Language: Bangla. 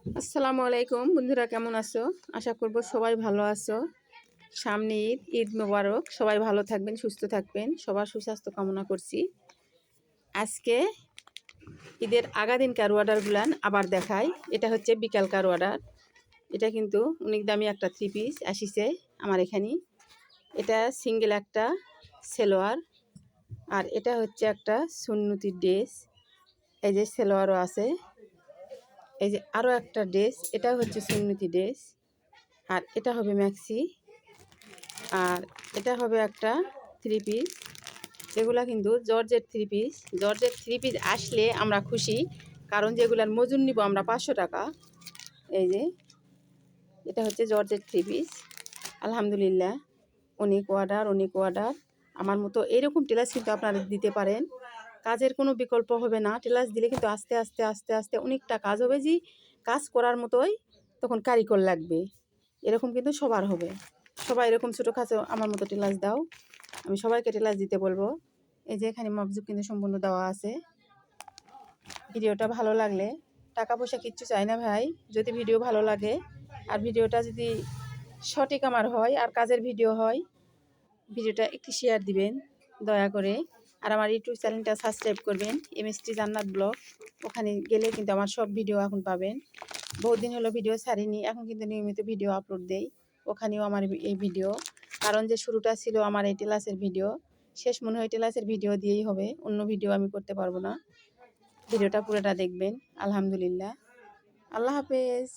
আসসালামু আলাইকুম বন্ধুরা, কেমন আছো? আশা করব সবাই ভালো আছো। সামনে ঈদ, ঈদ মোবারক। সবাই ভালো থাকবেন, সুস্থ থাকবেন, সবার সুস্বাস্থ্য কামনা করছি। আজকে ঈদের আগা দিনকার অর্ডারগুলান আবার দেখাই। এটা হচ্ছে বিকালকার অর্ডার। এটা কিন্তু অনেক দামি একটা 3 পিস আসিছে আমার এখানে। এটা সিঙ্গেল একটা সেলোয়ার, আর এটা হচ্ছে একটা সুন্নতি ড্রেস। এই যে সেলোয়ারও আছে, এই যে আরও একটা ড্রেস, এটা হচ্ছে সুন্নতি ড্রেস। আর এটা হবে ম্যাক্সি, আর এটা হবে একটা 3 পিস। এগুলা কিন্তু জর্জেট 3 পিস। জর্জেট 3 পিস আসলে আমরা খুশি, কারণ যেগুলার মজুর নিব আমরা 500 টাকা। এই যে এটা হচ্ছে জর্জেট 3 পিস। আলহামদুলিল্লাহ, অনেক অর্ডার। আমার মতো এরকম টেলার্স কিন্তু আপনারা দিতে পারেন। কাজের কোনো বিকল্প হবে না। টেলার্স দিলে কিন্তু আস্তে আস্তে আস্তে আস্তে অনেকটা কাজ হবে। যে কাজ করার মতোই তখন কারিগর লাগবে, এরকম কিন্তু সবার হবে। সবাই এরকম ছোটো কাজে আমার মতো টেলার্স দাও, আমি সবাইকে টেলার্স দিতে বলবো। এই যে এখানে মবজুক কিন্তু সম্পূর্ণ দেওয়া আছে। ভিডিওটা ভালো লাগলে, টাকা পয়সা কিচ্ছু চাই না ভাই, যদি ভিডিও ভালো লাগে আর ভিডিওটা যদি সঠিক আমার হয় আর কাজের ভিডিও হয়, ভিডিওটা একটু শেয়ার দিবেন দয়া করে। আর আমার ইউটিউব চ্যানেলটা সাবস্ক্রাইব করবেন, MST জান্নাত ব্লগ। ওখানে গেলে কিন্তু আমার সব ভিডিও এখন পাবেন। বহুত দিন হলো ভিডিও ছাড়িনি, এখন কিন্তু নিয়মিত ভিডিও আপলোড দেই। ওখানেও আমার এই ভিডিও, কারণ যে শুরুটা ছিল আমার এই টেলার্সের ভিডিও, শেষ মনে হয় টেলার্সের ভিডিও দিয়েই হবে, অন্য ভিডিও আমি করতে পারবো না। ভিডিওটা পুরোটা দেখবেন। আলহামদুলিল্লাহ, আল্লাহ হাফেজ।